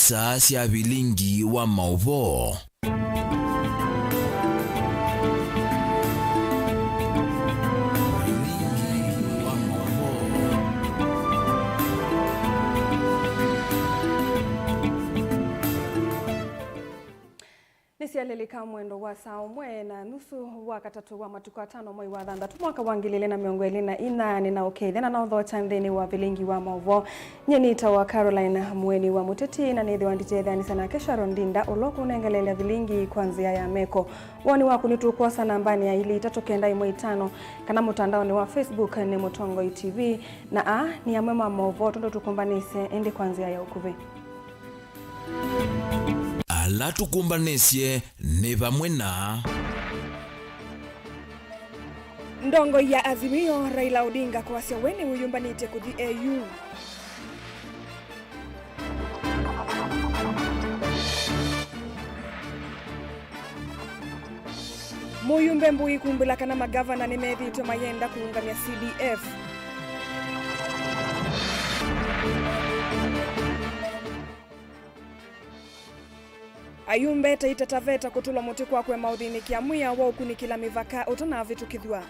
isaa cia vilingi wa mauvoo. Nisialelika mwendo wa saa umwe na nusu wa katatu wa matuko atano mwai wa thandatu mwaka wa 2024 ninaokeithana na uthocha nthini wa vilingi wa mauvoo nyenita wa Caroline Mweni wa Muteti na nithi wa nditethani sana kesha Rondinda uloku unengelelea vilingi kwanzia ya meko. Woni waku nitukosa nambani ya ili 395 kana mutandaoni wa Facebook ni Mutongoi TV na ni ya mwema mauvoo tondo tukumbanise ende kwanzia ya ukuve. Ala tukumbanisye ni vamwe na ndongo ya Azimio Raila Odinga kwasya weni uyumbanite kuthi AU. Muyumbe mbui kumbila kana magavana ni methitwe mayenda kuungamia CDF. Ayumbe taita taveta kutula muti kwa kwe maudhini kiamuya wa ukunikila mivaka utona vitu kithua.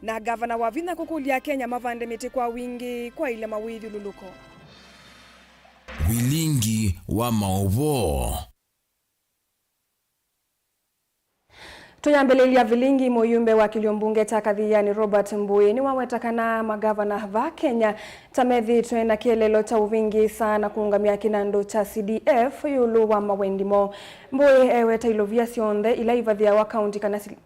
Na gavana wa Vina kukulia Kenya mavande miti kwa wingi kwa ile mawithi luluko. Vilingi wa mauvoo. Tuyambelelia vilingi muyumbe wa kiliombunge takadhiani Robert Mbui ni wawetakana magavana va Kenya tamethitwe na kielelo cha uvingi sana kuungamia kinando cha CDF yulu wa mawendimo. Mbui eweta ilovia sionthe ila ivadhia wa kaunti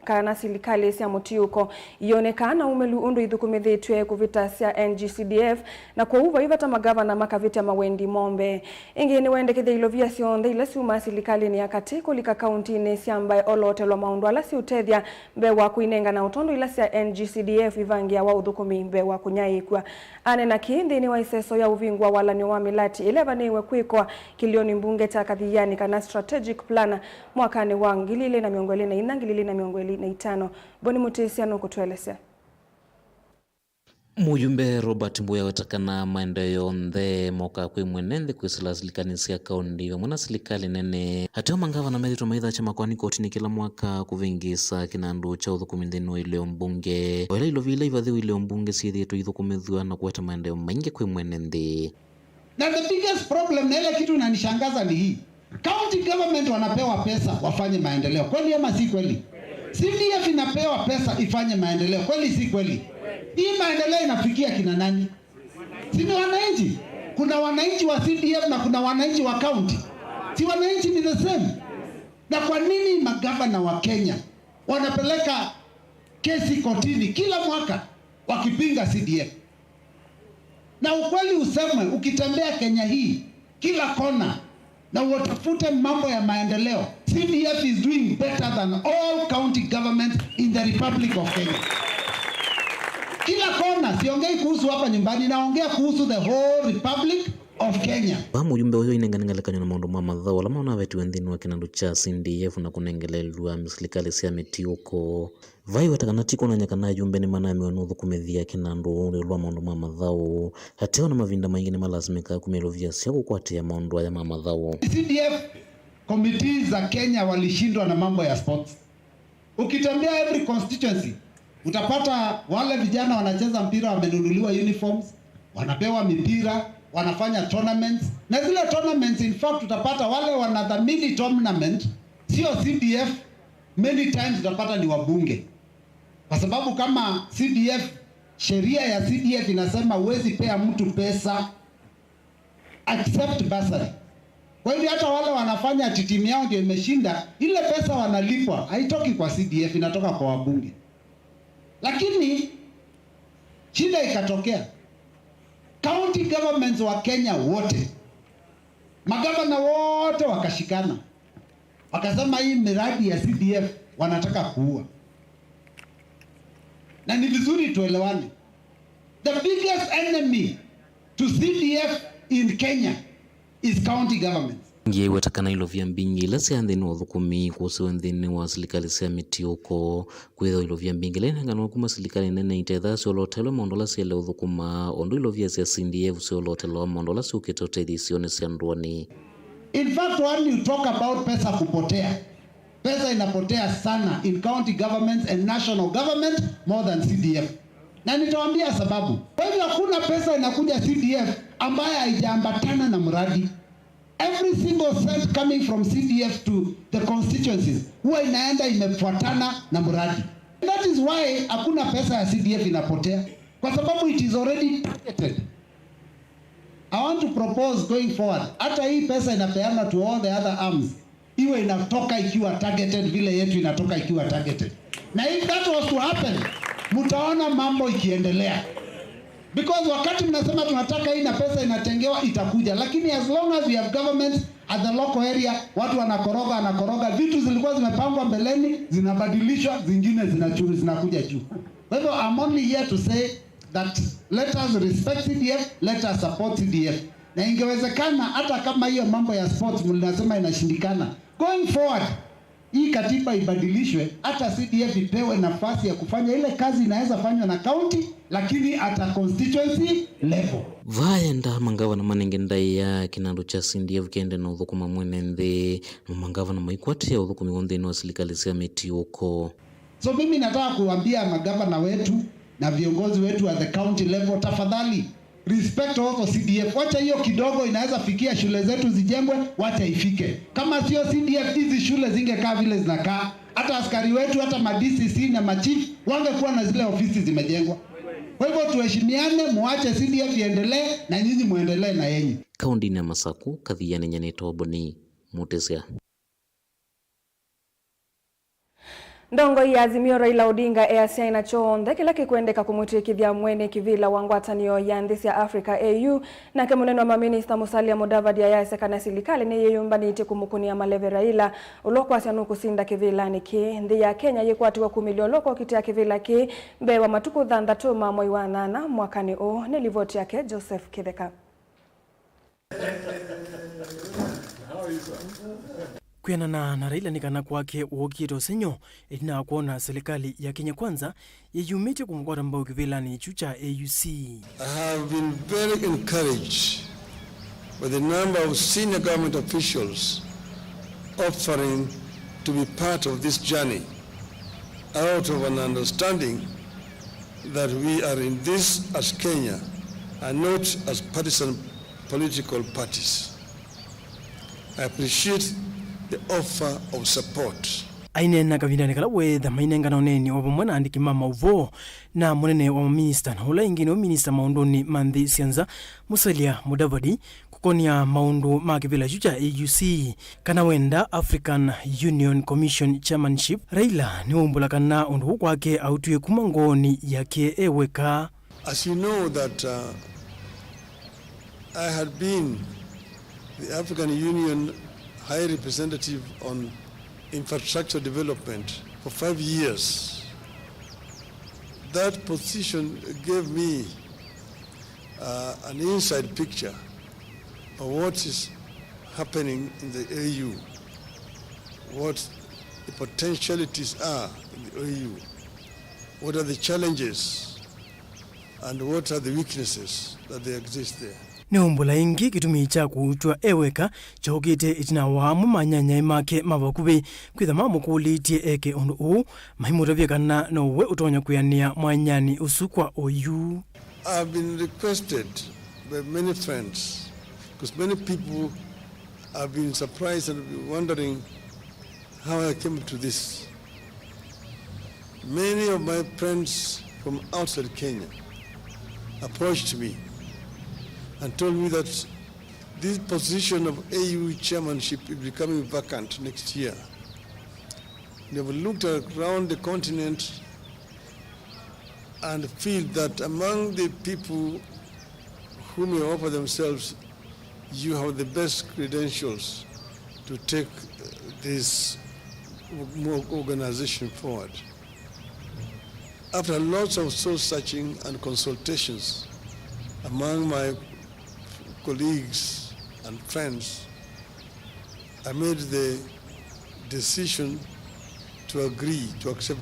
kana silikali sia mutiuko ionekana umelu undu ithukumithitwe kuvita sia NGCDF na kwa uva ivata magavana makavita mawendi mombe. Ingi ni wendekithia ilovia sionthe ila siuma silikali ni akati kulika kaunti ni siambaye olotelwa maundu ala si utethia mbe wa kuinenga na utondo ila sia NGCDF ivangia wa uthukumi mbe wa kunyaikwa. Ane na kindi ni wa iseso ya uvingwa wala ni wa milati 11 iwe kwikwa kilioni mbunge takadhiani kana strategic plana mwakani wa 2024 Boni Mutesi anokutuelezea. Muyumbe Robert Mbuya wetakana maendeleo nthe moka kwi mwenende kwisila silikanisia kaundi mwana silikali nene hateo mangavana methitwe maitha cha makwani kotini kila mwaka kuvingisa kinandu cha uthukumithino ile mbunge wala ilovila ivadhiwa ile mbunge sithitwe ithukumithwa na kuweta maendeleo maingi kwi mwenende. Na the biggest problem na ile kitu inanishangaza ni hii. County government wanapewa pesa wafanye maendeleo. Kweli ama si kweli? CDF inapewa pesa ifanye maendeleo. Kweli si kweli? Hii maendeleo inafikia kina nani? Si ni wananchi? Kuna wananchi wa CDF na kuna wananchi wa county. Si wananchi ni the same? Na kwa nini magavana wa Kenya wanapeleka kesi kotini kila mwaka wakipinga CDF? Na ukweli useme ukitembea Kenya hii kila kona na utafute mambo ya maendeleo, CDF is doing better than all county governments in the Republic of Kenya. Kila kona, siongei kuhusu hapa nyumbani, naongea kuhusu the whole Republic of Kenya. Muyumbe huyo inenganengalekanywa na maundu ma mathao wala mauna wetu wenthini wa kinandu cha CDF na kunengelelwa misilikali sia mitiuko vai watakana tiko na nyakana yumbe ni mana mionu thukumithia kinandu lwa maundu ma mathao hateo na mavinda maingi ni malazimika kumelovia sia kukwatia maundu aya ma mathao. CDF committees za Kenya walishindwa na mambo ya sports. Ukitembea every constituency utapata wale vijana wanacheza mpira wamenunuliwa uniforms, wanapewa mipira, wanafanya tournaments. Na zile tournaments in fact utapata wale wanadhamini tournament sio CDF, many times utapata ni wabunge. Kwa sababu kama CDF, sheria ya CDF inasema huwezi pea mtu pesa except bursary. Kwa hiyo hata wale wanafanya timu yao ndio imeshinda, ile pesa wanalipwa haitoki kwa CDF, inatoka kwa wabunge. Lakini shida ikatokea. County governments wa Kenya wote, magavana wote wakashikana, wakasema hii miradi ya CDF wanataka kuua. Na ni vizuri tuelewane. The biggest enemy to CDF in Kenya is county governments. ngie wetakana ilo vya mbingi la siandhini wa dhukumi kuhusu wendhini wa serikali sia mitioko kwetho ilo vya mbingi la inangano kuma serikali nene itedha siolotelo mondola siele udhukuma ondo ilo vya sia CDF siolotelo mondola siuketote edisione siandruani. In fact, when you talk about pesa kupotea, pesa inapotea sana in county governments and national government more than CDF. Na nitawaambia sababu. Kwa hivyo hakuna pesa inakuja CDF ambaye haijaambatana na mradi. Every single cent coming from CDF to the constituencies huwa inaenda imefuatana na mradi. That is why hakuna pesa ya CDF inapotea, kwa sababu it is already targeted. I want to propose going forward, hata hii pesa inapeana to all the other arms, iwe inatoka ikiwa targeted vile yetu inatoka ikiwa targeted. Na if that was to happen, mtaona mambo ikiendelea. Because wakati mnasema tunataka hii na pesa inatengewa itakuja, lakini as long as we have governments at the local area, watu wanakoroga, vitu zilikuwa zimepangwa mbeleni zinabadilishwa, zingine zinakuja juu. Kwa hivyo I'm only here to say that let us respect CDF, let us support CDF. Na ingewezekana hata kama hiyo mambo ya sports mlinasema inashindikana, going forward hii katiba ibadilishwe, hata CDF ipewe nafasi ya kufanya ile kazi inaweza fanywa na county, lakini hata constituency level. Vaenda mangava na manengenda ya kinando cha CDF kende na udhukuma mwenende mangava na maikwati ya udhukumi wondeni wa serikali sia mitioko. So mimi nataka kuambia magavana wetu na viongozi wetu at the county level, tafadhali respect also CDF. Wacha hiyo kidogo inaweza fikia shule zetu zijengwe, wacha ifike. Kama sio CDF hizi shule zingekaa vile zinakaa. Hata askari wetu, hata ma-DCC na ma-chief wangekuwa na zile ofisi zimejengwa. Kwa hivyo tuheshimiane, muache CDF iendelee na nyinyi muendelee na yenyi. Kaundi na Masaku kathiani nyanito boni Mutesia. Ndongo ya Azimio Raila Odinga easia inachoonde kila kikwendeka kumwitikithia mwene kivila wa ngwatanio ya nthisi ya Africa AU na kemuneno wa maminista Musalia Mudavadi yayasekana serikali ni yeyumbanite kumukunia maleve Raila ulokwasya nukusinda kivila niki nthi ya Kenya yikwatiwa kumilio loko kitia kivila ki mbewa matuku thandatuma mwai wa 8 mwakani o ni livoti yake Joseph Kitheka. Kuyanana na Raila nikana kwake uokito senyo itina kuona serikali ya Kenya Kwanza yeyumite kumkwata mbao kivila ni chucha AUC. I have been very encouraged by the number of senior government officials offering to be part of this journey out of an understanding that we are in this as Kenya and not as partisan political parties. I appreciate the offer of support. Ainena kavindani kala wetha mainengana oneni wa pamwana andiki mama uvo na munene wa minister na ula ingine wa minister maundoni manthi sianza Musalia Mudavadi kukonia maundu makivila chucha AUC kana wenda African Union Commission chairmanship. Raila ni umbula kana undu kwake autuye kumangoni yake eweka. As you know that I had been the African Union High Representative on Infrastructure Development for 5 years. That position gave me an inside picture of what is happening in the AU, what the potentialities are in the AU, what are the challenges, and what are the weaknesses that they exist there. Neumbula ingi kitumi cha kuutwa eweka chokite itina wamu manyanya make mavakube kwitha mamukulitie eke undu uu mahimutavya kana na uwe utonya kuyania mwanyani usukwa OU. I've been requested by many friends because many people have been surprised and been wondering how I came to this. Many of my friends from outside Kenya approached me and told me that this position of AU chairmanship is becoming vacant next year. They have looked around the continent and feel that among the people who may offer themselves, you have the best credentials to take this organization forward. After lots of soul searching and consultations among my colleagues and friends, I made the decision to agree to accept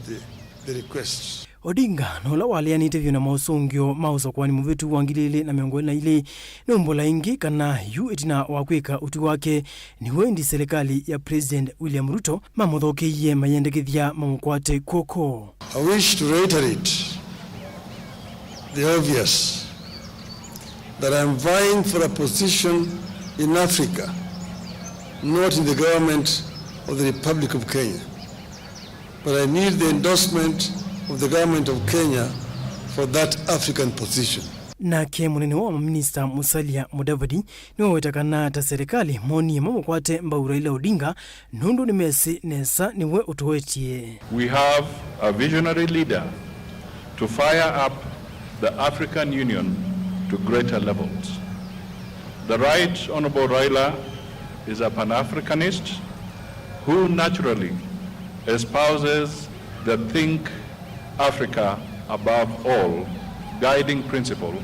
the requests. Odinga nola walianite vyona mausungyo mausa kwani muvitu wangilile na miongoni na ile nombola ingi kana yu etina wakweka uti wake ni wendi serikali ya President William Ruto mamothoke iye mayendekithia mamukwate koko. I wish to reiterate the obvious, that I am vying for a position in Africa, not in the government of the Republic of Kenya, but I need the endorsement of the government of Kenya for that African position. Na ke munene wa Minister Musalia Mudavadi ni wetakana ta serikali moni mamukwate Mbaura Raila Odinga nundu ni mesi nesa niwe utowetie. We have a visionary leader to fire up the African Union to greater levels. The Right Honorable Raila is a Pan-Africanist who naturally espouses the Think Africa above all guiding principle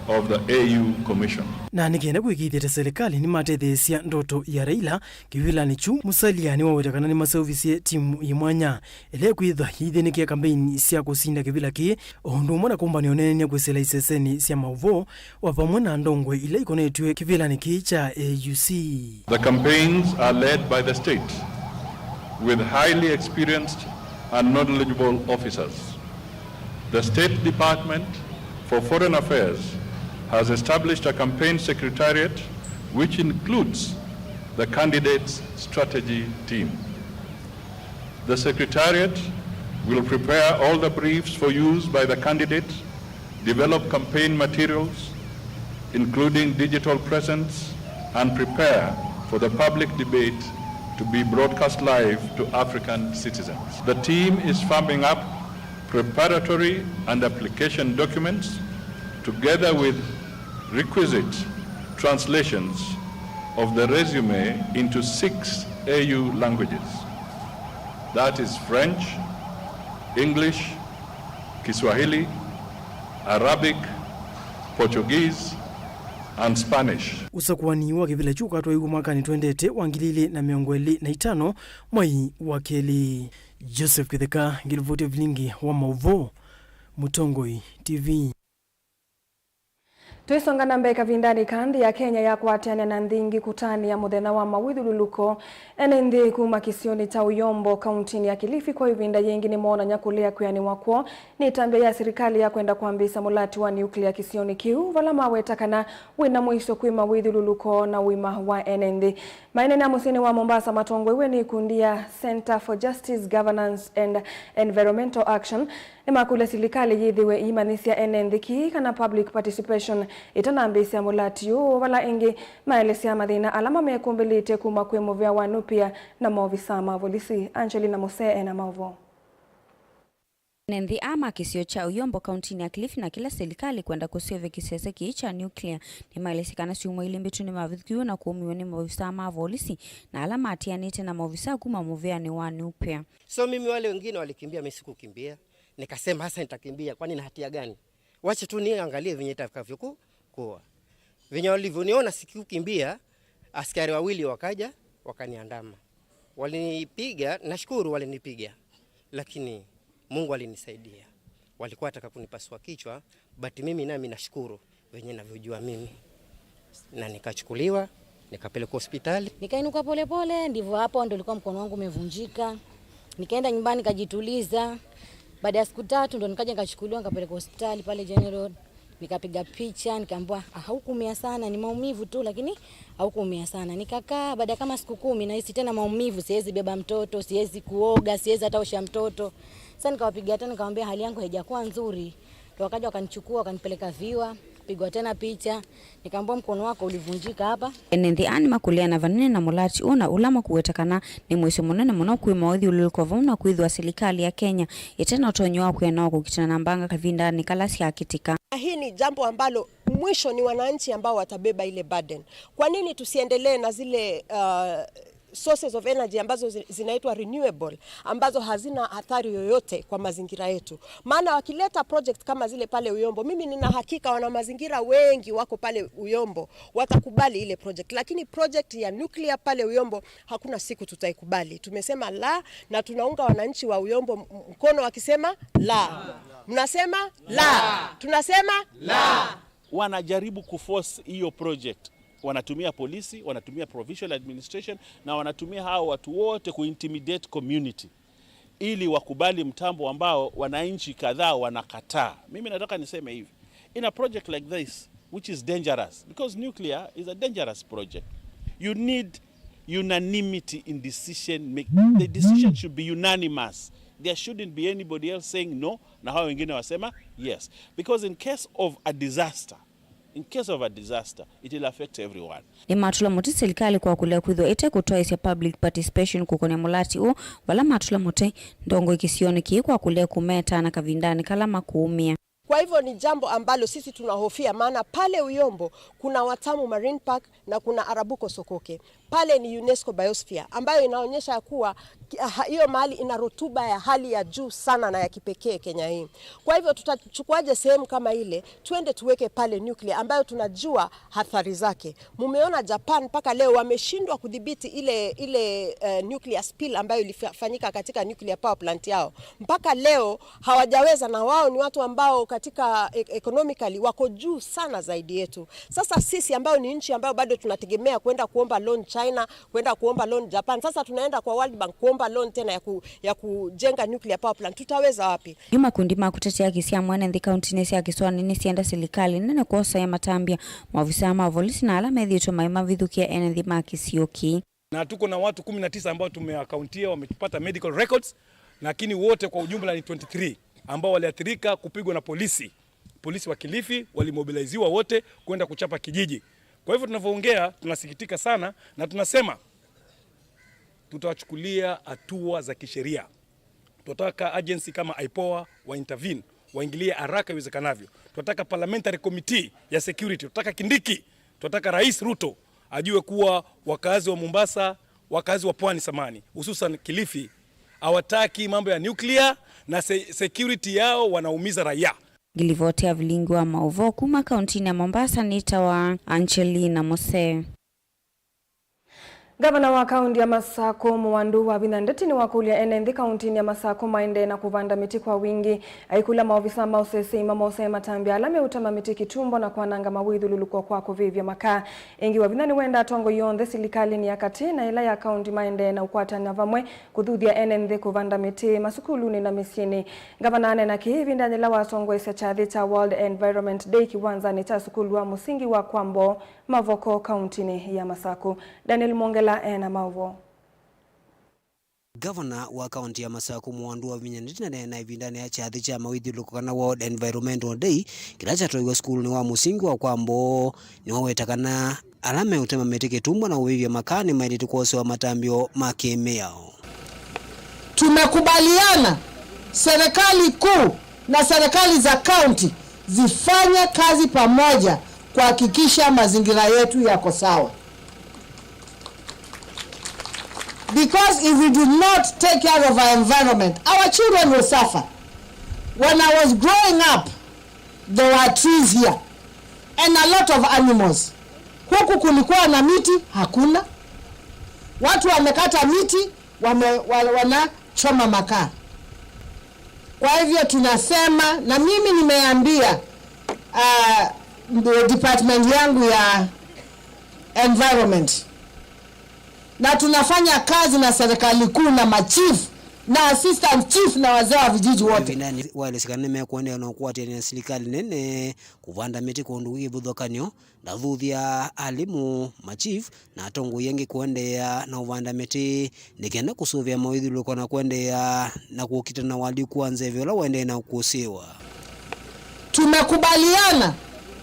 of the AU Commission. Na nikienda kuikithia serikali ni matethesia ndoto ya Raila kivila ni chu Musalia ni wawetakana ni maservice timu imwanya ele kwitha hithinikia campaign cia kusinda kivila ki ondu mwana kumba ni onene kwesela iseseni cia mauvo wa pamwe na ndongwe ile ikonetwe kivila ni kicha AUC. The campaigns are led by the state with highly experienced and knowledgeable officers. The State Department for Foreign Affairs has established a campaign secretariat which includes the candidates' strategy team. The secretariat will prepare all the briefs for use by the candidates, develop campaign materials, including digital presence, and prepare for the public debate to be broadcast live to African citizens. The team is firming up preparatory and application documents together with requisite translations of the resume into 6 AU languages. That is French, English, Kiswahili, Arabic, Portuguese, and Spanish. Usakwani wa kivila chuka atwa igu mwaka ni 20 wangilile na miongweli na 5 mwai wakeli. Joseph Kitheka ngilivote vilingi wa mauvo Mutongoi TV. Tuisonga na mbeka vindani kandi ya Kenya ya kuatiana na ndingi kutani ya muthena wa mawithululuko enendi kuma kisioni cha Uyombo kauntini ya Kilifi kwa ivinda yengi ni mona nyakulia kuyani wakwo ni tambia ya serikali ya kwenda kuambisa mulati wa nuclear kisioni kiu vala mawetakana wina mwisho kui mawithululuko na wima wa enendi. Maenene musini wa Mombasa Matongwe we ni kundia Center for Justice, Governance and Environmental Action ni makule serikali yithiwe imanisia enendi ki kana public participation itanambisia mulati yu wala ingi maelesia mathina alama mekumbilite kuma kwe movia wanu pia na movisa mavolisi. Angelina Mose na mavo. Nendi ama kisio cha Uyombo kauntini ya Kilifi na kila serikali kwenda kusiove kisiasa kiicha nuclear ni maelesikana siumwa ili mbitu ni mavithikiwa na kuumiwa ni mavisa mavolisi na alama atianite na mavisa kuma movia ni wanu pia. So mimi wale wengine walikimbia, mimi sikukimbia. Nikasema hasa nitakimbia kwani na hatia gani? Wacha tu niangalie venye itakavyokuwa. Venye walivyoniona sikukimbia, askari wawili wakaja wakaniandama. Walinipiga, nashukuru walinipiga. Lakini Mungu alinisaidia. Walikuwa wataka kunipasua kichwa, but mimi nami nashukuru venye ninavyojua mimi. Na nikachukuliwa, nikapelekwa hospitali. Nikainuka pole pole, ndivyo hapo ndio ilikuwa mkono wangu umevunjika. Nikaenda nyumbani nikajituliza. Baada ya siku 3 ndo nikaja nikachukuliwa nikapelekwa hospitali pale General. Nikapiga picha, nikaambiwa haukuumia sana, ni maumivu tu lakini haukuumia sana. Nikakaa baada kama siku 10 nahisi tena maumivu, siwezi beba mtoto, siwezi kuoga, siwezi hata osha mtoto. Sasa nikawapigia tena nikamwambia hali yangu haijakuwa nzuri. Ndio wakaja wakanichukua wakanipeleka Viwa, pigwa tena picha, nikaambiwa mkono wako ulivunjika hapa. Enendi ani makulia na vanene na mulati una ulama kuwetakana ni mwisho munene muna kui mawadhi ulilukova una kuidhwa serikali ya Kenya itena utonyo wako yanao kukitana na mbanga kavinda ni kalasi ya kitika. Hii ni jambo ambalo mwisho ni wananchi ambao watabeba ile burden. Kwa nini tusiendelee na zile sources of energy ambazo zinaitwa renewable, ambazo hazina athari yoyote kwa mazingira yetu. Maana wakileta project kama zile pale Uyombo, mimi nina hakika wana mazingira wengi wako pale Uyombo watakubali ile project. Lakini project ya nuclear pale Uyombo hakuna siku tutaikubali. Tumesema la, na tunaunga wananchi wa Uyombo mkono wakisema la. Mnasema la. Tunasema la. Wanajaribu kuforce hiyo project. Wanatumia polisi, wanatumia provincial administration, na wanatumia hao watu wote kuintimidate community ili wakubali mtambo ambao wananchi kadhaa wanakataa. Mimi nataka niseme hivi, in a project like this which is dangerous, because nuclear is a dangerous project, you need unanimity in decision making. The decision should be unanimous. There shouldn't be anybody else saying no na hao wengine wasema yes, because in case of a disaster, it will affect everyone. Ni matula muti serikali kwa kulea kuidho ite kutoa isi public participation kukonia mulati u wala matula muti ndongo ikisioni ki kwa kulea kumeta na kavindani kalama kuumia. Kwa hivyo ni jambo ambalo sisi tunahofia, maana pale Uyombo kuna Watamu Marine Park na kuna Arabuko Sokoke. Pale ni UNESCO Biosphere ambayo inaonyesha kuwa hiyo mahali ina rutuba ya hali ya juu sana na ya kipekee Kenya hii. Kwa hivyo tutachukuaje sehemu kama ile tuende tuweke pale nuclear ambayo tunajua athari zake. Mumeona Japan mpaka leo wameshindwa kudhibiti ile nuclear spill ambayo ilifanyika katika nuclear power plant yao. Mpaka leo hawajaweza, na wao ni watu ambao katika economically wako juu sana zaidi yetu. Sasa sisi ambao ni nchi ambao bado tunategemea kwenda kuomba loan China, kwenda kuomba loan Japan, sasa tunaenda kwa World Bank kuomba loan tena ya kujenga nuclear power plant, tutaweza wapi? Yuma kundi makutetea kisia mwana ndi kaunti nesi ya Kiswani nisi enda serikali nene kuosa ya matambia mwavisa ma polisi na alama edhi maima vidhukia enendi makisioki. Na tuko na watu 19 ambao tumeakauntia wamepata medical records, lakini wote kwa ujumla ni 23 ambao waliathirika kupigwa na polisi. Polisi wa Kilifi walimobiliziwa wote kwenda kuchapa kijiji. Kwa hivyo tunavyoongea tunasikitika sana na tunasema tutawachukulia hatua za kisheria. Tunataka agency kama IPOA wa intervene, waingilie haraka iwezekanavyo. Tunataka parliamentary committee ya security, tunataka Kindiki, tunataka Rais Ruto ajue kuwa wakazi wa Mombasa, wakazi wa Pwani samani, hususan Kilifi, hawataki mambo ya nuclear na security yao wanaumiza raia. Gilivotea vilingi wa Maovo kuma kauntini ya Mombasa nita wa Angelina Mose. Gavana wa kaunti ya Masako Mwandu wa Binandeti ni wakulia enendi kauntini ya Masako maende na kuvanda miti kwa wingi. Aikula maofisa mausesi imamose matambi alame utama miti kitumbo na kuananga mawidhu lulukua kwa kuvivya maka. Ingi wa binani wenda tongo yonde silikali ni yakati na ila ya kaunti maende na ukwata na vamwe kudhudia enendi kuvanda miti masukuluni na misini. Gavana ane na kihivi ndani la wasongo isa chadhi cha World Environment Day kiwanza ni cha sukulu wa musingi wa Kwambo Mavoko kauntini ya Masako. Daniel Mongela ena Mauvo. Governor wa kaunti ya Masako Mwandu wa Binandeti na ivindani ya chadhi cha mawidhi lukukana World Environmental Day kilacha toiwa skulu ni wa musingi wa Kwambo ni wawetakana alame utema meteke tumbo na uwivya makani maili tukose wa matambio makemeo. Tumekubaliana serikali kuu na serikali za kaunti zifanye kazi pamoja kuhakikisha mazingira yetu yako sawa. Because if we do not take care of our environment, our children will suffer. When I was growing up, there were trees here and a lot of animals. Huku kulikuwa na miti, hakuna. Watu wamekata miti, wanachoma makaa. Kwa hivyo tunasema, na mimi nimeambia department yangu ya environment, na tunafanya kazi na serikali kuu na machief na assistant chief na wazee wa vijiji wote. Wale sikaneme kuende na kuwa tena serikali nene kuvanda miti kondugi budhokanyo na dhudhia alimu machief na tongo yengi kuende na uvanda miti nikenda kusuvia mawidhi luko na kuende na kuokita na wali kuanze vyola waende na kusiwa. Tumekubaliana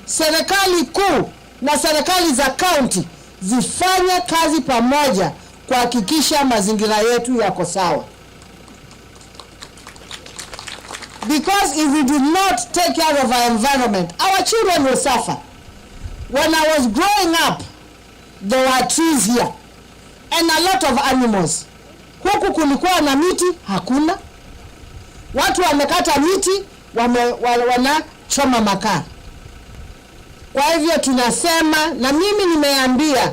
serikali kuu na serikali za county zifanye kazi pamoja kuhakikisha mazingira yetu yako sawa. Because if we do not take care of our environment, our children will suffer. When I was growing up, there were trees here and a lot of animals. Huku kulikuwa na miti hakuna. Watu wamekata miti, wanachoma makaa. Kwa hivyo tunasema, na mimi nimeambia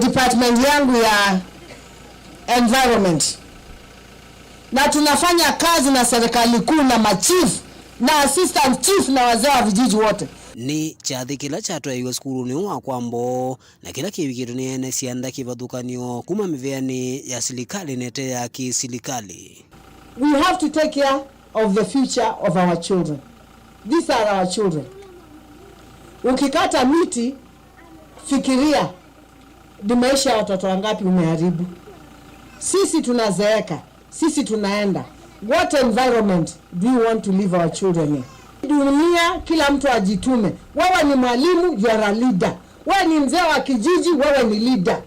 department yangu ya environment, na tunafanya kazi na serikali kuu na machief na assistant chief na wazee wa vijiji wote. Ni chathi kila chatwa iwe skuru ni wa kwambo na kila kiwikitu ni ene sianda kivadhukanio kuma miveani ya silikali nete ya kisilikali. We have to take care of the future of our children. These are our children. Ukikata miti, fikiria ni maisha ya watoto wangapi umeharibu. Sisi tunazeeka, sisi tunaenda. What environment do you want to leave our children in? Dunia kila mtu ajitume. Wewe ni mwalimu, you are a leader. Wewe ni mzee wa kijiji, wewe ni leader.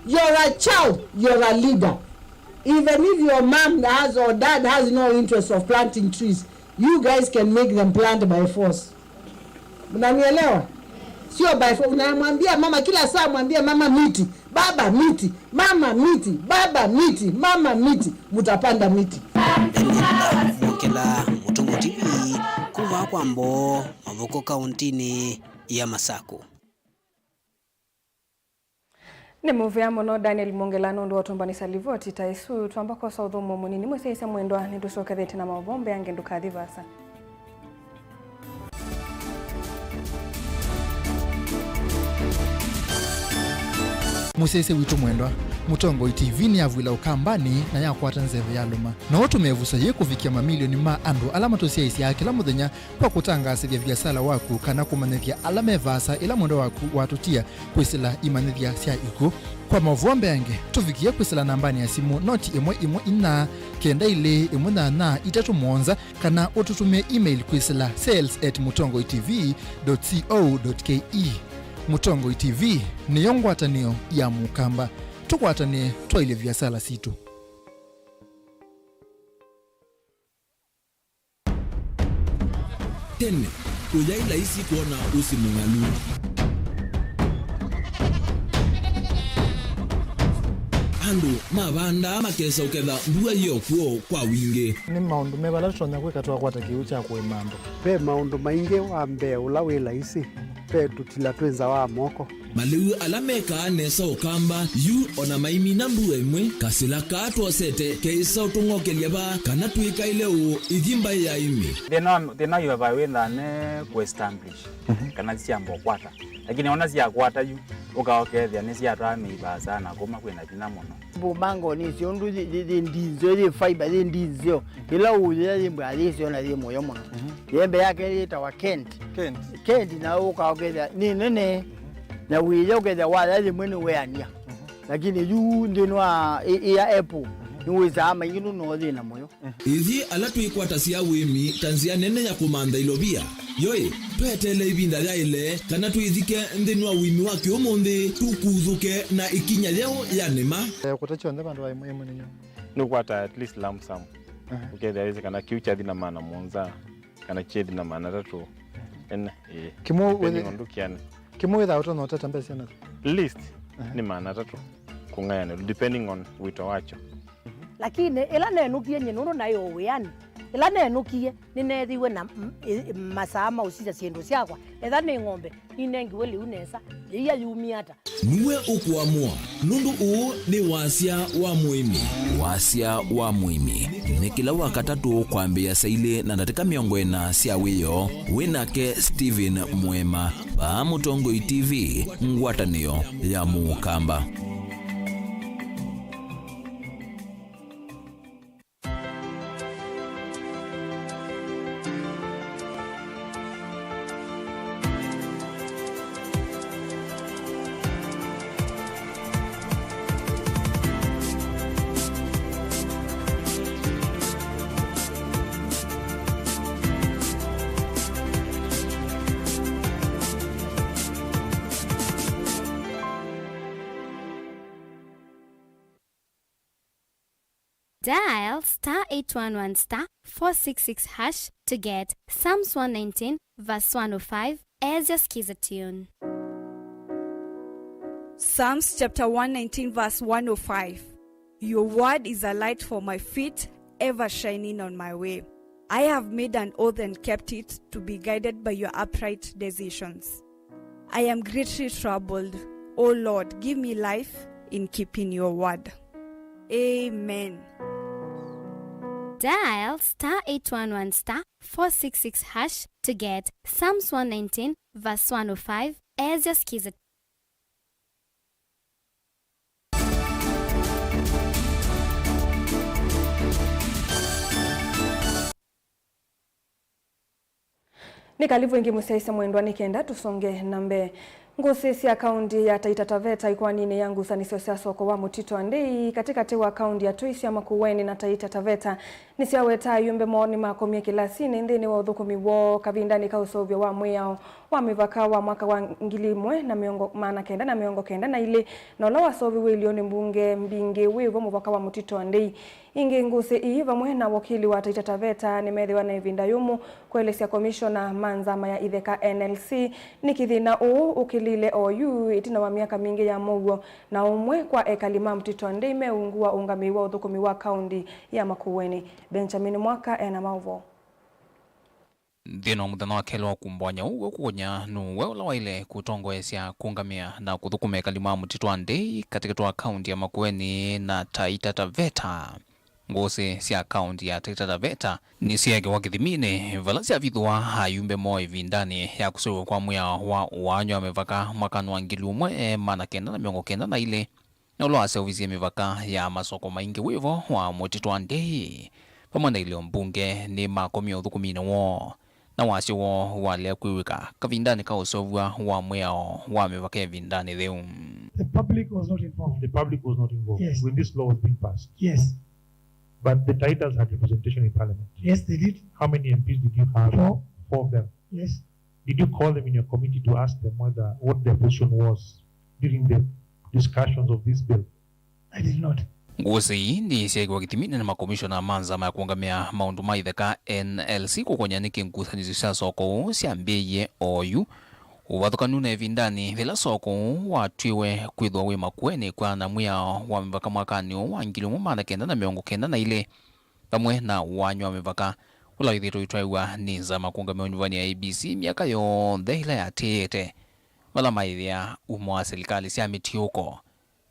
You are a child, you are a leader. Even if your mom has or dad has no interest of planting trees, you guys can make them plant by force. Unanielewa? Sio by force. Unamwambia mama kila saa, mwambie mama miti, baba miti, mama miti, baba miti, mama miti, mutapanda miti. Mokela Mutongo TV kuva kwambo Mavuko kauntini ya Masako. Ni muvya mono Daniel Mongelano ndo watumbani salivoti taisu tuambako saudhomo munini mwese isa mwendwa ni dushoka dheti na mavombe yange ndukadhi vasa. Musese witu mwendwa Mutongo TV ni avwila ukambani na ya kwata nzeve ya luma na watu mevusa ye kufikia mamilioni ma andu alama tosia isi ya kila muthenya kwa kutangasa vya biasala waku kana kumanethia alame vasa ila mwendo waku watutia kwisila imanethia sia iku kwa mavombe yange tufikia kwisila nambani ya simu noti imwe ina kenda ile na itatu monza kana ututumia email kwisila sales@mutongotv.co.ke. Mutongo TV ni yongwatanio ya mukamba tukwatane twaile vyasala situ. Tene uyaila isi kuona usimungalu andu mabanda makesa uketha mbua yokuo kwa wingi ni maundu mebala tutonya kwikatwa kwata kiucha kwa imando pe maundu maingi wa mbe ula wila isi pe tutila twenza wa moko maliu alameka nesa ukamba yu ona maimi na mbua imwe kasila katwa sete keisa utungokelia ba kana tuika ile u ithimba ya imi thina yu vawitha ne ku-establish kana siambo kwata lakini ona sia kwata yu ukaokethia ni sia twamiiba sana kuma kwina thina muno bumango ni cio ndu ndinzo ri fiber ri ndinzo ila uya ri mbali cio na ri moyo muno yembe yake ri tawa Kent na ukaokethia ni nene na wije ukethia wala ri mwene weania lakini yu ndinwa ya Apple niweza ama yinu no thina moyo ithi ala twikwata cia wimi tanzia nene ya kumanda ilobia yoi twetele ibinda ya ile kana twithike ndinwa wimi wa kiumundi tukuthuke na ikinya leo ya nema kutacho ndema ndo imwe ninyo nukwata at least lump sum ukethia weze kana kiucha thina mana monza kana chedi na mana tatu en kimo witha uto no tata mbesi na list ni mana tatu kungayana depending on wito wacho lakini ila nenukie nyinuru nayo wiani ila nenukie ninethiwe na masama usija ciendo ciakwa etha ni ng'ombe inengi weli unesa iya yumiata niwe ukuamua nundu uu ni wasia wa muimi ni kila wakatatu kwambia saile na ndatika miongo ena sia wiyo winake Steven Mwema pa Mutongo TV ngwatanio ya mukamba. Dial *811*466# to get Psalms 119 verse 105 as your skiza tune. Psalms chapter 119 verse 105. Your word is a light for my feet, ever shining on my way. I have made an oath and kept it, to be guided by your upright decisions. I am greatly troubled. O Lord, give me life in keeping your word. Amen. Dial *811 *466# to get Psalms 119 verse 105 as your skiza. Nikalivu ingi musaisa mwendwa nikenda tusonge nambe. Ngusisi ya kaunti ya Taita Taveta ikuwa nini yangu sanisio sia soko wa Mutito Andei katika tewa kaunti ya Tuisi ya Makueni na Taita Taveta nisi weta yumbe moni makomia kilasini ndini wa udhukumi wo kavindani kausovyo wa mwiyao wa mivaka wa mwaka wa ngilimwe na miongo maana kenda na miongo kenda na ile na ulawa sovi wilioni mbunge mbinge wivo mwaka wa Mutito Andei ingi ngusi iiva mwena wakili wa Taita Taveta ni medhi wana ivinda yumu kuelesya komishona manzama ya idheka NLC nikithina ukilile OU itina wa miaka mingi ya mugo na umwe kwa ekalima Mutito Andei meungua ungamiwa udhukumi wa kaundi ya Makueni. Benjamin Mwaka ena mauvo. Dhino muthana wa kelo kumbonya uwe kuonya nuwe ula waile kutongoesya kungamia na kuthukume kalima Mutito Andei katika tuwa kaunti ya Makueni na Taita Taveta. Ngose sia kaunti ya Taita Taveta ni siage wakithimine valasya vithwa hayumbe moi vindani ya kusuwa kwa mwya wa uwanyo amevaka mwakanu wa ngilumwe mana kenda na miongo kenda na ile na ulo ase uvizie mivaka ya masoko maingi wivo wa Mutito Andei pamwana ile mbunge ni makomia uthukumine wo na wasi wo wale kuiwika kavindani ka usovwa wa mwya wa mivaka vindani theu. The public was not involved. The public was not involved. Yes. When this law was being passed. Yes. But the Taitas had representation in Parliament. Yes, they did. How many MPs did you have? Four of them. Yes. Did you call them in your committee to ask them what their position was during the discussions of this bill? I did not. Ngusi ni siagi wakitimine na makomishona manzama ya kuangamia maundu maitheka NLC kukonya niki nguthanizi sia soko siambeye OU uvathukanuna evindani vila soko watwiwe kwithwa wi Makueni kwa na mwya wa mivaka mwakani wa ngilumwe mana kenda na miongo kenda na ile pamwe na wanyo wa mivaka ula ithito itwaiwa ni nzama kuangamia nyuvani ya ABC miaka yonthe ila yatete mala maithia umo wa serikali sia mitiuko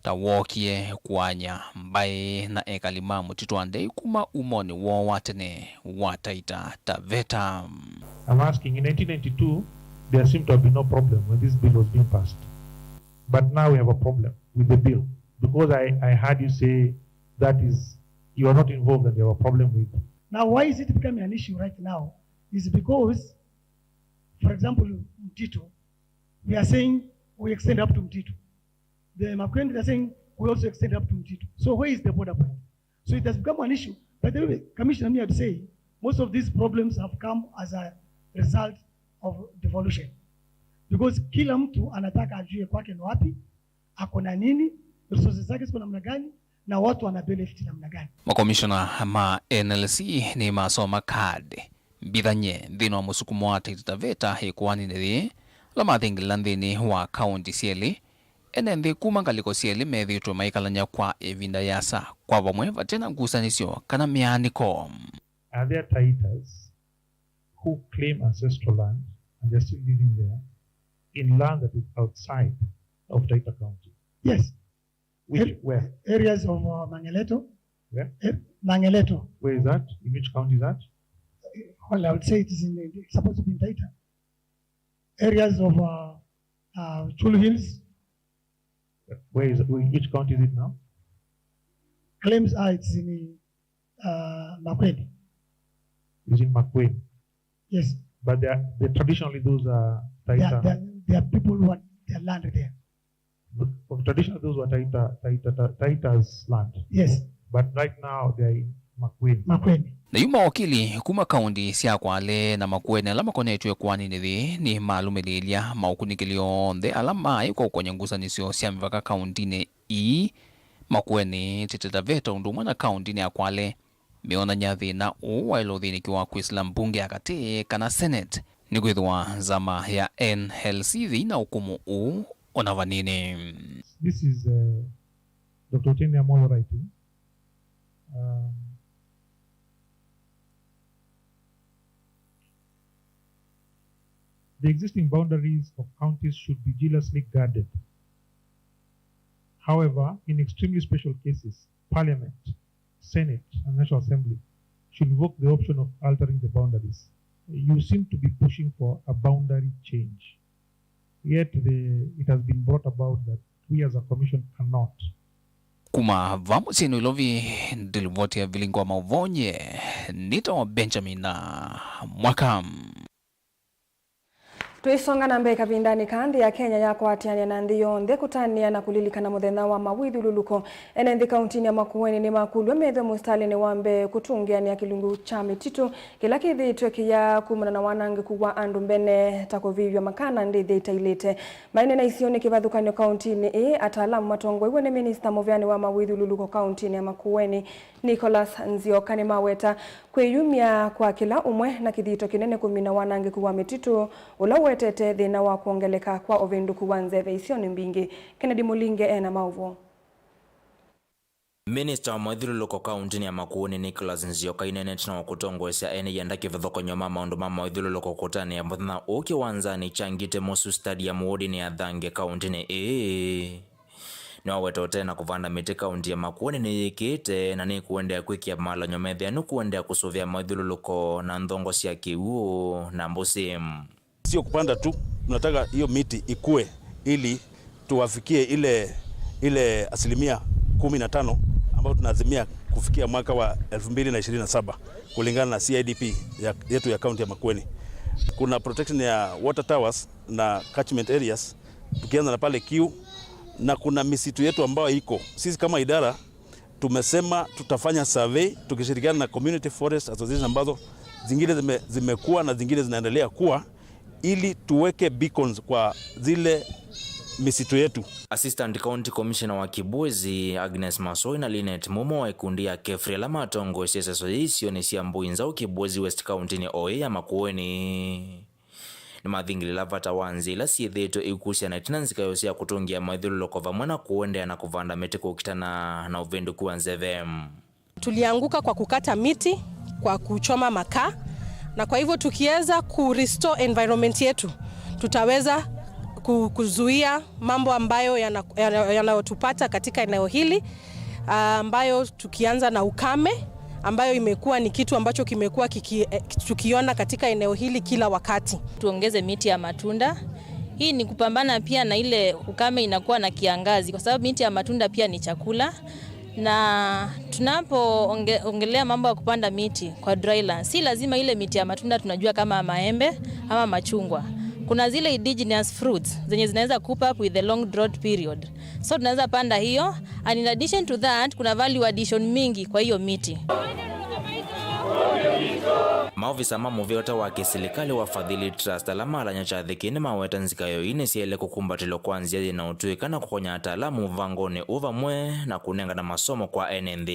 tawokie kuanya mbae na ekalima Mutito Andei kuma umoni wo watene wa Taita Taveta. I'm asking, in 1992 there seemed to have been no problem when this bill was being passed, but now we have a problem with the bill because I heard you say that is you are not involved and you have a problem with. Now why is it becoming an issue right now is because, for example, Mutito, we are saying we extend up to Mutito. The Makueni are saying we also extend up to Mutito. So where is the border point? So it has become an issue. By the way, Commissioner Mia to say most of these problems have come as a result of devolution. Because kila mtu anataka ajue kwake ni wapi, akona nini, resources zake ziko namna gani, na watu wana benefit namna gani. Makomishona ma NLC ni masoma card bidhanye dhino wa musukumo wa Taita Taveta hikuwani niri la mathingila ndhini wa kaunti sieli ene nthi kuma ngaliko sieli methitwe maikalanya kwa evinda yasa kwa vamwe vatena ngusanisyo kana mianiko. Are there Taitas who claim ancestral land and they're still living there in land that is outside of Taita County? Yes. Where? Areas of Mangeleto. Where? Mangeleto. Where is that? In which county is that? Well, I would say it's supposed to be in Taita. Areas of Chulu Hills. In which county is it now? Claims are it's in Makueni. It's in Makueni. Yes. But they traditionally those are Taita. There are people who want their land there. Traditionally those were Taita's land. Yes. But right now they are in Makueni. Na yuma wakili kuma kaundi siya kwale na Makueni alama konetwe kwani nithi ni malumelilia maukunikilio ndhe alama yuko kwenye ngusa nisio siya mivaka kaundi ne Makueni Taita Taveta undumwa na kaundi ne akwale miona nyathi na uwailo thini kiwa kuisla mbunge akati kana Senate ni kwithwa zama ya NLC thina ukumu onavanini. This is Dr. Otiende Amolo writing. The existing boundaries of counties should be jealously guarded. However, in extremely special cases, Parliament, Senate, and National Assembly should invoke the option of altering the boundaries. You seem to be pushing for a boundary change. Yet it has been brought about that we as a commission cannot. Kuma vamos ino ilovi ndilivoti ya vilingwa mauvonye nito Benjamin na Mwakam. Tuisonga na mbeka vindani kandi ya Kenya yako atiania na ndi yonde kutania na kulilikana muthenya wa mawithu luluko enendi kauntini ya Makueni ni makulu metho mustali ni wambe kutungia ni kilungu cha mititu kila kithitwe kia kumana na wanangi kuwa andu mbene takovivyo makana ndi thitailite maine na isioni kivathukanyo kauntini ataalamu matongo iwe ni minister muvyani wa mawithu luluko kauntini ya Makueni Nicholas Nzioka ni maweta kwiyumia kwa kila umwe na kithito kinene kumina wanangi kuwa mititu ula tete thina wa kuongeleka kwa ovinduku wa nzeve isioni mbingi. Kennedy Mulinge ena mauvo. Minister wa mawithu luluko kauntini ya Makueni Nicholas Nzioka ineneti na wakutongwesya ene yenda kivithoko maundu ma mawithu luluko kutani ya muthenya uki wanzani changite Mosu Stadium wodi ya Thange kauntini na weto tena kuvanda miti kaunti ya Makueni ni yikite na ni kuendea kwikia malanyo methia ni kuendea kusuvia mawithu luluko na ndongo cia kiwu na mbusi. Sio kupanda tu, tunataka hiyo miti ikue ili tuwafikie ile asilimia 15 ambayo tunazimia kufikia mwaka wa 2027 kulingana na CIDP yetu ya kaunti ya Makueni. Kuna protection ya water towers na catchment areas tukianza na pale Kiu, na kuna misitu yetu ambayo iko. Sisi kama idara tumesema tutafanya survey tukishirikiana na Community Forest Association ambazo zingine zimekuwa na zingine zinaendelea kuwa, ili tuweke beacons kwa zile misitu yetu. Assistant County Commissioner wa Kibwezi Agnes Masoi na Linet Mumo wa ikundi ya Kefrela matongo seseso isioni siambuinza Kibwezi West County ni oe ya Makueni. Ni mathingilila vata wanzila siyetheto ikusia na itinanzika yose ya kutungia mawithu luluko vamwe na kuendea na kuvanda miti kukitana na uvinduku wa nzeve. Tulianguka kwa kukata miti, kwa kuchoma makaa, na kwa hivyo tukiweza kurestore environment yetu tutaweza kuzuia mambo ambayo yanayotupata katika eneo hili, ambayo tukianza na ukame ambayo imekuwa ni kitu ambacho kimekuwa tukiona katika eneo hili kila wakati. Tuongeze miti ya matunda. Hii ni kupambana pia na ile ukame inakuwa na kiangazi, kwa sababu miti ya matunda pia ni chakula. Na tunapoongelea mambo ya kupanda miti kwa dryland, si lazima ile miti ya matunda tunajua kama maembe ama machungwa. Kuna zile indigenous fruits zenye zinaweza keep up with the long drought period. So tunaweza panda hiyo, and in addition to that kuna value addition mingi kwa hiyo miti. Maofisa mamuvyota wa kisilikali wafadhili trust la malanya cha thikini maweta nzikayo ine siele kukumbatilo kwanzia na utuika na kukonya ataalamu vangone uvamwe na kunenga na masomo kwa NND.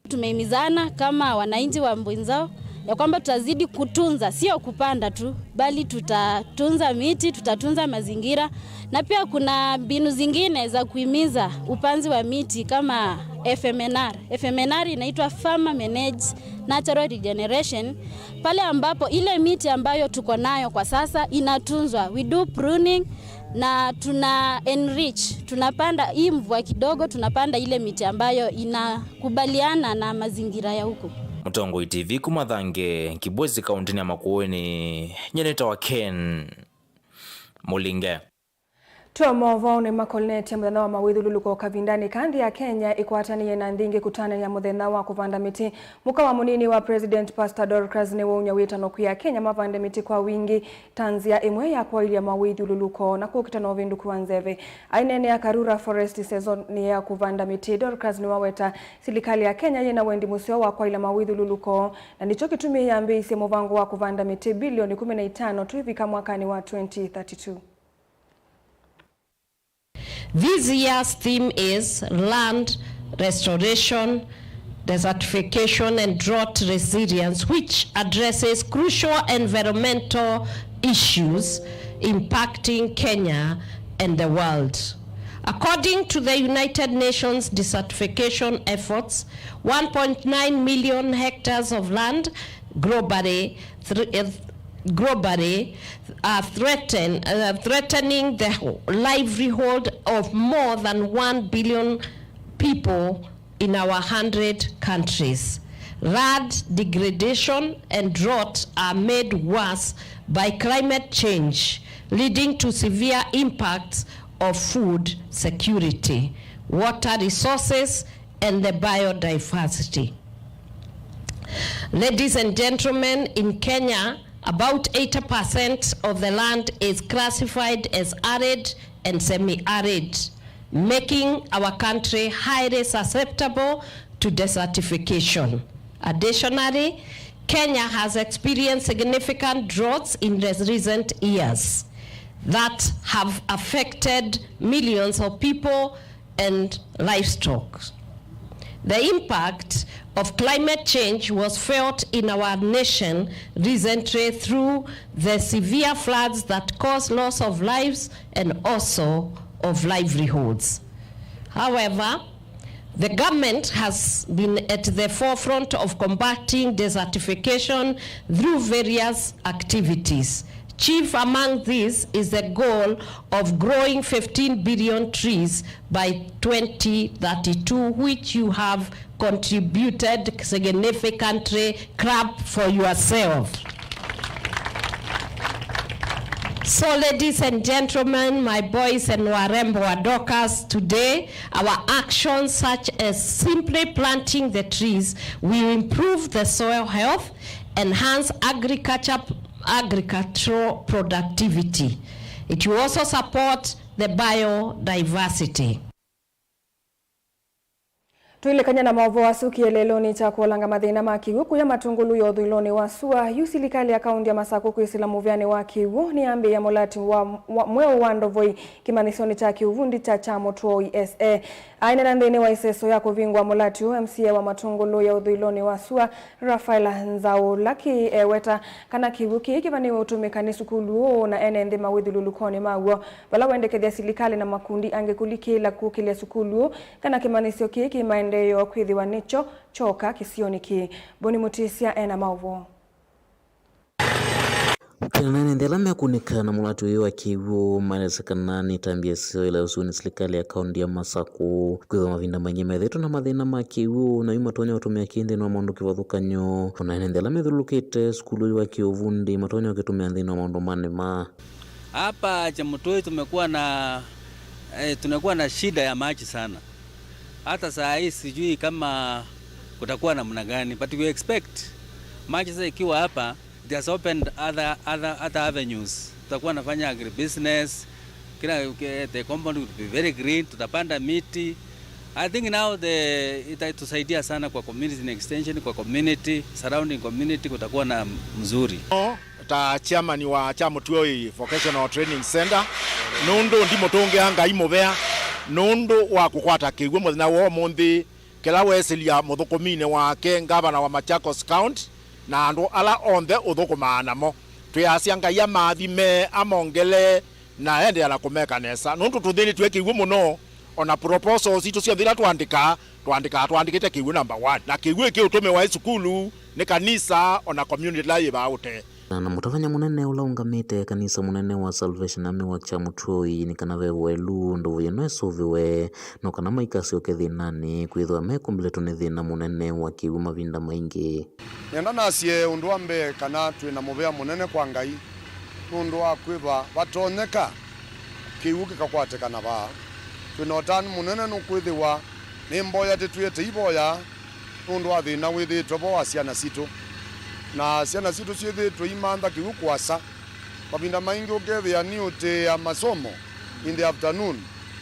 Tumeimizana kama wananchi wa Mbwinzao ya kwamba tutazidi kutunza, sio kupanda tu, bali tutatunza miti, tutatunza mazingira, na pia kuna mbinu zingine za kuhimiza upanzi wa miti kama FMNR. FMNR inaitwa Farmer Managed Natural Regeneration, pale ambapo ile miti ambayo tuko nayo kwa sasa inatunzwa. We do pruning na tuna enrich, tunapanda hii mvua kidogo, tunapanda ile miti ambayo inakubaliana na mazingira ya huko. Mutongo TV kumathange Kibwezi kauntini ya Makueni nyeneta wa Ken Mulinge. Tuomovo ni makolneti ya muthenya wa mawithu luluko kavindani kandi ya Kenya ikwataniye na ndingi kutana ya muthenya wa kuvanda miti. Muka wa munini wa President Pastor Dorcas ni waunya witano kuya Kenya mavande miti kwa wingi tanzia imwe ya kwa ili ya mawithu luluko na kukitana uvinduku wa nzeve. Ainene ya Karura Forest season ni ya kuvanda miti. Dorcas ni waweta silikali ya Kenya yena wendi musio wa kwa ili ya mawithu luluko na nicho kitumi ya mbisi muvango wa kuvanda miti bilioni 15 tuivika mwakani wa 2032. This year's theme is Land Restoration, Desertification and Drought Resilience, which addresses crucial environmental issues impacting Kenya and the world. According to the United Nations desertification efforts, 1.9 million hectares of land globally are threatening the livelihood of more than 1 billion people in our 100 countries. Land degradation and drought are made worse by climate change, leading to severe impacts of food security, water resources, and the biodiversity. Ladies and gentlemen, in Kenya, about 80% of the land is classified as arid and semi-arid, making our country highly susceptible to desertification. Additionally, Kenya has experienced significant droughts in the recent years that have affected millions of people and livestock. The impact of climate change was felt in our nation recently through the severe floods that caused loss of lives and also of livelihoods. However, the government has been at the forefront of combating desertification through various activities. Chief among these is the goal of growing 15 billion trees by 2032, which you have contributed significantly. Clap for yourself. So, ladies and gentlemen, my boys and warembo wadokas, today our actions such as simply planting the trees will improve the soil health, enhance agricultural productivity. It will also support the biodiversity. Tuilekanya na maovu wasu kieleloni cha kuolanga mathina makiwu ya matungulu ya uthuloni wasua yu serikali ya kaunti ya Masaku Isilamu vyane wa kiwu ni ambi ya mulati wa mweo wa Ndovoi kimanisoni cha kiuvundi cha chamo tuo ESA. Aina na ndeni wa iseso ya kuvingwa mulati MCA wa matungulu ya uthuloni wasua Rafael Nzao laki weta kana kiwu kivani utumika ni sukulu na enende mawithululukoni mawo wala wendekethia serikali na makundi angekulikila kukilia sukulu kana kimanisio kimaendeleo kwithiwa nicho choka kisioni ki Boni Mutisia ena mauvo. Kinanani ndela kuonekana mulatu huyo wa kivu manesekanani tambia sio ila usuni serikali ya kaunti ya Masaku kwa mavinda manyema yetu na mathina makivu na imatonya watumia kindi na maundu kivathukanyo na ndela methulukite skulu wa kiuvundi matonya wakitumia ndino na maundu manema. Hapa Chamutoi tunakuwa na shida ya maji sana. Hata saa hii sijui kama kutakuwa namna gani, but we expect maji sasa ikiwa hapa it has opened other avenues. Tutakuwa nafanya agribusiness, the compound will be very green, tutapanda miti. I think now itasaidia sana kwa community and extension, kwa community, surrounding community kutakuwa na mzuri. Chairman wa Chamutoi Vocational Training Center nundu ndimo tongeanga imovea nundu wa kukwata kiwe muthina wo munthi kila wesilia muthukumine wake ngavana wa Machakos County na andu ala onthe uthukumana mo twiacia ngai ya mathime amongele na ende ala kumekanesa nundu tuthini twe kiwe muno ona proposals itu cia thira twandikite kiwe number 1 na kiwe ki utume wa sukulu ni kanisa ona community la yibaute na mutavanya munene ulaungamite kanisa munene wa Salvation Army wa Chamutoi ni kanave welu ndovu yeno esuviwe no kana maikasi okethinani kwithwa mekumbiletu ni thina munene wa kiwu mavinda maingi nenda nasie undu ambe kana twina muvea munene kwa ngai undu wa kwiva vatoneka kiwu gikakwatekana va twina utani munene nukwithiwa ni mboya titwite iboya undu wa thina withitwe vo wa ciana citu na ciana citu ciithitwe imantha kiwu kwasa mavinda maingi ukethia ni uti ya masomo in the afternoon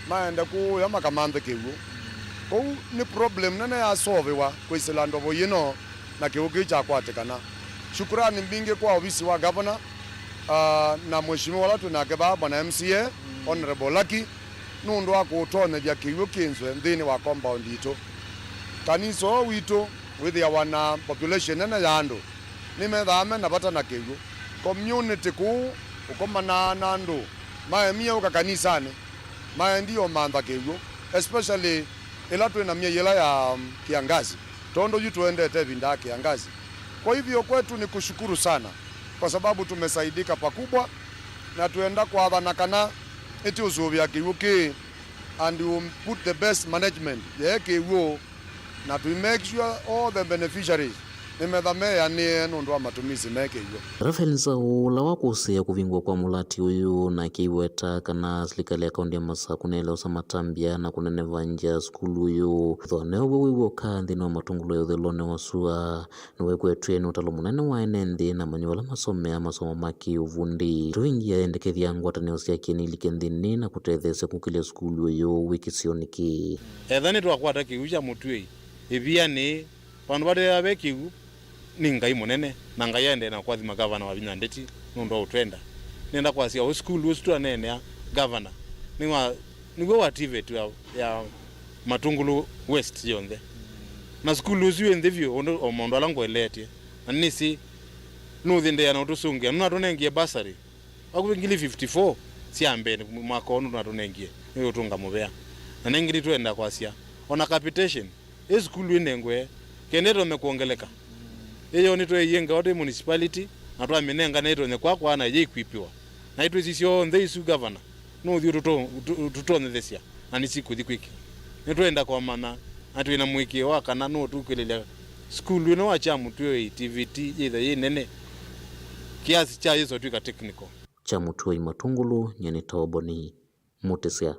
maenda kuya makamanthe kiwu kou ni problem nene ya solvewa kwisila Ndovo yino na kiwu kicha kwatekana. Shukrani mbingi kwa ofisi wa governor na mheshimiwa wala tunake bwana MCA Honorable Lucky nundu wa kutonethia kiwu kinzwe nthini wa compound itu kanisa witu withia wana population nene ya andu nimethame na bata na kiwu community ku ukomana na andu maemia uka kanisani maendio mantha kiwu especially ila twina miela ya kiangazi tondo yu tuendete vinda kiangazi. Kwa hivyo kwetu ni kushukuru sana kwa sababu tumesaidika pakubwa na tuenda kwa vanakana eti uzuvia kiwuki and we put the best management ya kiwu na to make sure all the beneficiaries nimedhamea ni nundu wa matumizi meke hiyo. Rafael Nsaula wakusia kuvingwa kwa mulati uyu na kiweta kana serikali ya kaunti ya Masaku neleusa matambia na kuneneva nja skulu uyu thone wewe kandi no matungulo yothelone wasua niwe kwetwenu talo munene wa enendi na manyola masomea masomo maki uvundi tuingia endekethia ngwatanio cia kinili kendini na kutethese kukile skulu uyu wiki sioniki ethani twakwata kiuja mutui ivia ni pandu bade abekiu ni ngai munene na ngai ende na kwathima governor wa Vinyandeti nundu utwenda nenda kwasia o school ustua nene ya governor nigo wa activate ya Matungulu West yonde na school usiwe ndivyo o mondo alango elete anisi nuthinde ya utusungia nuna tonengie basari akubingili 54 siambe mwaka onu natonengie niyo tunga mubea na nengiri twenda kwasia ona capitation school inengwe kenero mekuongeleka iyo ni twayenga ode municipality na twamenenga na ito ne kwa na yekwipiwa na ito sisio ndei su governor no thio tutone thesia ani siku thikwiki ni twenda kwa mana atwina mwiki wa kana no tukwelele school ino wa chamu tuyo TVT either nene kiasi cha hizo twika technical chamu tuyo Matungulu nyani toboni mutesia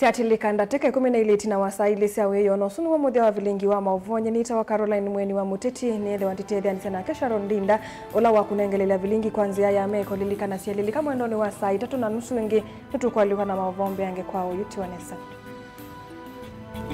siatilika ndateka 12 na wasaili sia weyo no sunu wa muthia wa vilingi wa mauvonye nita wa Caroline Mweni wa Muteti nethe wantitethia nisana kesha Rondinda ola wa kunengelela vilingi kwanzia ya meko lilika na sialilika mwendoni wa saa 3:30 ingi tutukwaliwa na mauvombe yange kwao yuti wanesa.